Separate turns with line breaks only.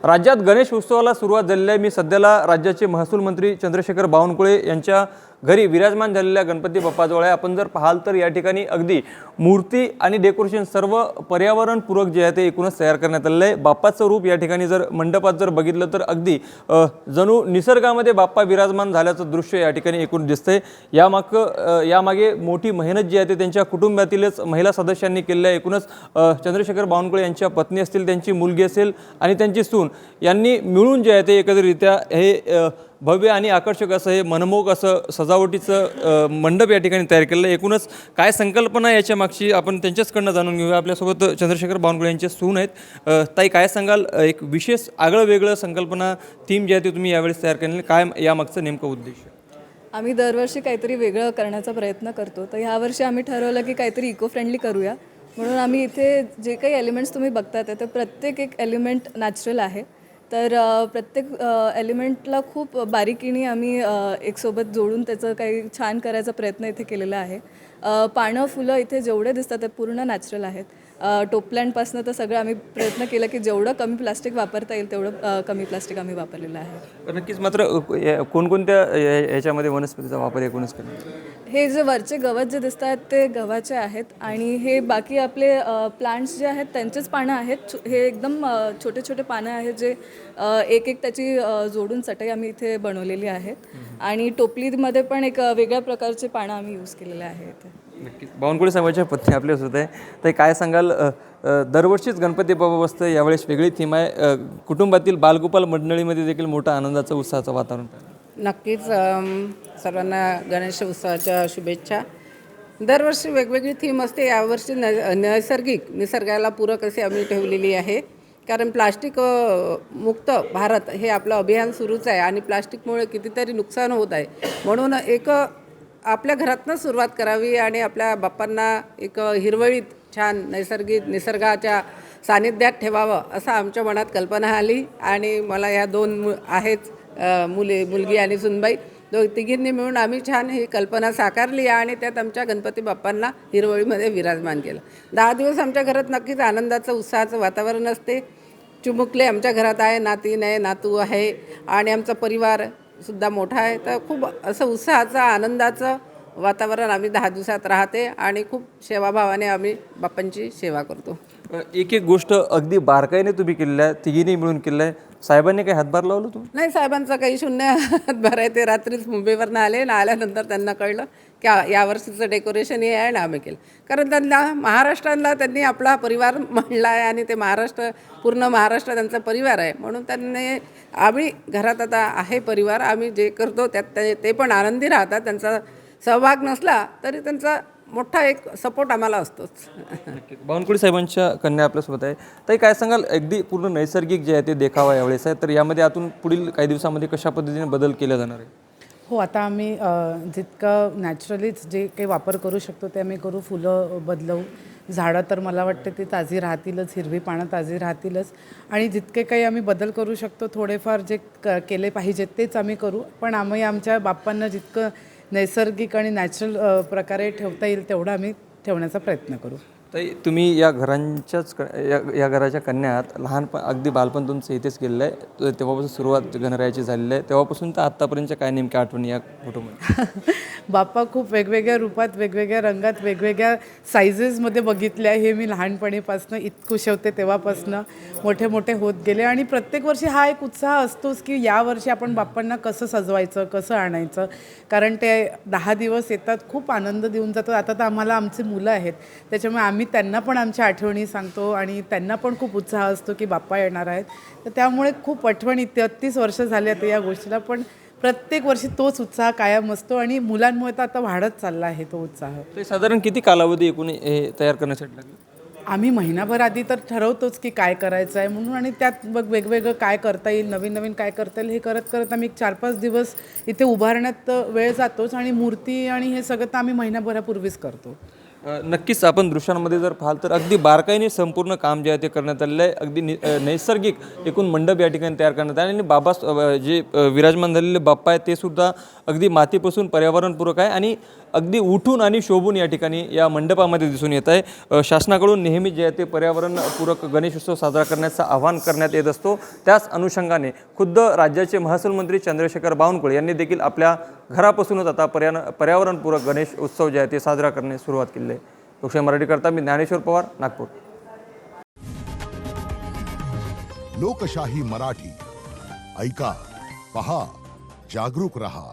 राज्यात गणेश उत्सवाला सुरुवात झालेली आहे। मी सध्याला राज्याचे महसूल मंत्री चंद्रशेखर बावनकुळे यांच्या घरी विराजमान झालेल्या गणपती बाप्पाजवळ आहे। आपण जर पाहाल तर या ठिकाणी अगदी मूर्ती आणि डेकोरेशन सर्व पर्यावरणपूरक जे आहे ते एकूणच तयार करण्यात आलेलं आहे। बाप्पाचं रूप या ठिकाणी जर मंडपात जर बघितलं तर अगदी जणू निसर्गामध्ये बाप्पा विराजमान झाल्याचं दृश्य या ठिकाणी एकूण दिसतंय। यामागे मोठी मेहनत जी आहे ते त्यांच्या कुटुंबातीलच महिला सदस्यांनी केलेली आहे। एकूणच चंद्रशेखर बावनकुळे यांच्या पत्नी असतील, त्यांची मुलगी असेल आणि त्यांची सून यांनी मिळून जे आहे ते एकत्रितरित्या हे भव्य आणि आकर्षक असं हे मनमोहक असं सजावटीचं मंडप या ठिकाणी तयार केलेलं आहे। एकूणच काय संकल्पना याच्या मागची आपण त्यांच्याचकडनं जाणून घेऊया। आपल्यासोबत चंद्रशेखर बावनकुळे यांचे सून आहेत। ताई, काय सांगाल, एक विशेष आगळं वेगळं संकल्पना थीम जी आहे ती तुम्ही यावेळेस तयार केलेली, काय यामागचं नेमकं उद्देश?
आम्ही दरवर्षी काहीतरी वेगळं करण्याचा प्रयत्न करतो, तर ह्यावर्षी आम्ही ठरवलं की काहीतरी इको फ्रेंडली करूया। म्हणून आम्ही इथे जे काही एलिमेंट्स तुम्ही बघतात ते प्रत्येक एक एलिमेंट नॅचरल आहे। तर प्रत्येक एलिमेंटला खूप बारीकीने आम्ही एक सोबत जोडून त्याचं काही छान करायचा प्रयत्न इथे केलेला आहे। पानं फुलं इथे जेवढे दिसतात ते पूर्ण नॅचरल आहेत। टोपल्यांपासून तर सगळं आम्ही प्रयत्न केला की जेवढं कमी प्लास्टिक वापरता येईल तेवढं कमी प्लास्टिक आम्ही वापरलेलं आहे।
नक्कीच, मात्र कोणकोणत्या ह्याच्यामध्ये वनस्पतीचा वापर एकूणच केला?
हे जे वरचे गवत जे दिसत आहेत ते गव्हाचे आहेत आणि हे बाकी आपले प्लांट्स जे आहेत त्यांचेच पानं आहेत। हे एकदम छोटे छोटे पानं आहेत जे एक एक त्याची जोडून चटई आम्ही इथे बनवलेली आहेत। आणि टोपलीमध्ये पण एक वेगळ्या प्रकारचे पानं आम्ही यूज केलेले आहेत।
नक्कीच, बावनकुळे साहेबांच्या पत्नी आपल्याच होत आहे। तर काय सांगाल, दरवर्षीच गणपती बाप्पा बसतं, यावेळेस वेगळी थीम आहे। कुटुंबातील बालगोपाल मंडळीमध्ये देखील मोठा आनंदाचं उत्साहाचं वातावरण पाहिलं।
नक्कीच, सर्वांना गणेश उत्सवाच्या शुभेच्छा। दरवर्षी वेगवेगळी थीम असते। यावर्षी नैसर्गिक निसर्गाला पूरक अशी आम्ही ठेवलेली आहे, कारण प्लास्टिक मुक्त भारत हे आपलं अभियान सुरूच आहे आणि प्लास्टिकमुळे कितीतरी नुकसान होत आहे। म्हणून एक आपल्या घरातूनच सुरुवात करावी आणि आपल्या बाप्पांना एक हिरवळीत छान नैसर्गिक निसर्गाच्या सानिध्यात ठेवावं असं आमच्या मनात कल्पना आली। आणि मला या दोन आहेत मुलगी आणि सुनबाई, तिघींनी मिळून आम्ही छान ही कल्पना साकारली आणि त्यात आमच्या गणपती बाप्पांना हिरवळीमध्ये विराजमान केलं। 10 दिवस आमच्या घरात नक्कीच आनंदाचं उत्साहाचं वातावरण असते। चिमुकले आमच्या घरात आहे, नातीन आहे, नातू आहे आणि आमचा परिवारसुद्धा मोठा आहे। तर खूप असं उत्साहाचं आनंदाचं वातावरण आम्ही 10 दिवसात राहते आणि खूप सेवाभावाने आम्ही बाप्पांची सेवा करतो।
एक एक गोष्ट अगदी बारकाईने तुम्ही केलेलं आहे, तिघींनी मिळून केलं आहे। साहेबांनी काही हातभार लावलं तुम्ही?
नाही, साहेबांचा काही शून्य हातभार आहे। ते रात्रीच मुंबईवरनं आले ना, आल्यानंतर त्यांना कळलं की यावर्षीचं डेकोरेशन हे आहे ना, आम्ही केलं। कारण त्यांना महाराष्ट्राला त्यांनी आपला परिवार म्हणला आहे आणि ते पूर्ण महाराष्ट्र त्यांचा परिवार आहे। म्हणून त्यांनी आम्ही घरात आता आहे परिवार, आम्ही जे करतो त्यात ते पण आनंदी राहतात। त्यांचा सहभाग नसला तरी त्यांचा मोठा एक सपोर्ट आम्हाला असतोच।
बावनकुळे साहेबांच्या कन्या आपल्यासोबत आहे। ताई, काय सांगाल, अगदी पूर्ण नैसर्गिक जे आहे ते देखावा यावेळेस आहे, तर यामध्ये आतून पुढील काही दिवसामध्ये कशा पद्धतीने बदल केला जाणार आहे?
हो, आता आम्ही जितकं नॅचरलीच जे काही वापर करू शकतो ते आम्ही करू। फुलं बदलवू, झाडं तर मला वाटते ते ताजी राहतीलच, हिरवी पानं ताजी राहतीलच आणि जितके काही आम्ही बदल करू शकतो थोडेफार जे केले पाहिजेत तेच आम्ही करू। पण आम्ही आमच्या बाप्पांना जितकं नैसर्गिक आणि नॅचरल प्रकारे ठेवता येईल तेवढं आम्ही ठेवण्याचा प्रयत्न करू।
ताई, तुम्ही या या घराच्या कन्यात अगदी बालपण तुमचं इथेच गेलेलं आहे, तेव्हापासून सुरुवात गणरायाची झालेली आहे, तेव्हापासून तर आत्तापर्यंतच्या काय नेमक्या आठवणी या फोटोमध्ये?
बाप्पा खूप वेगवेगळ्या रूपात, वेगवेगळ्या रंगात, वेगवेगळ्या सायझेसमध्ये बघितले आहे। हे मी लहानपणीपासून इतकुशे होते तेव्हापासून मोठे मोठे होत गेले आणि प्रत्येक वर्षी हा एक उत्साह असतोच की यावर्षी आपण बाप्पांना कसं सजवायचं, कसं आणायचं, कारण ते 10 दिवस येतात, खूप आनंद देऊन जातो। आता तर आम्हाला आमची मुलं आहेत, त्याच्यामुळे आम्ही त्यांना पण आमच्या आठवणी सांगतो आणि त्यांना पण खूप उत्साह असतो की बाप्पा येणार आहेत। तर त्यामुळे खूप आठवणी, 33 वर्ष झाली आता या गोष्टीला, पण प्रत्येक वर्षी तोच उत्साह कायम असतो आणि मुलांमुळे तर आता वाढत चालला आहे तो उत्साह।
साधारण किती कालावधी एकूण हे तयार करण्यासाठी लागला?
आम्ही महिनाभर आधी तर ठरवतोच की काय करायचं आहे म्हणून, आणि त्यात मग वेगवेगळं काय करता येईल, नवीन नवीन काय करता येईल हे करत करत आम्ही 4-5 दिवस इथे उभारण्यात वेळ जातोच आणि मूर्ती आणि हे सगळं तर आम्ही महिनाभरापूर्वीच करतो।
नक्कीच आपण दृश्यांमध्ये जर पाहाल तर अगदी बारकाईने संपूर्ण काम जे आहे ते करण्यात आलेलं आहे. अगदी नैसर्गिक एकूण मंडप या ठिकाणी तयार करण्यात आले आणि बाबा जे विराजमान झालेले बाप्पा आहेत ते सुद्धा अगदी मातीपासून पर्यावरणपूरक आहे आणि अगदी उठून आणि शोभून या ठिकाणी या मंडपामध्ये दिसून येत आहे. शासनाकडून नेहमी जे आहे ते पर्यावरणपूरक गणेशोत्सव साजरा करण्याचं आवाहन करण्यात येत असतो. त्याच अनुषंगाने खुद्द राज्याचे महसूल मंत्री चंद्रशेखर बावनकुळे यांनी देखील आपल्या घरापासूनच आता पर्यावरणपूरक गणेश उत्सव जे आहे ते साजरा करण्यास सुरुवात केली आहे. लोकशाही मराठीकरता मी ज्ञानेश्वर पवार, नागपूर.
लोकशाही मराठी ऐका, पहा, जागरूक रहा.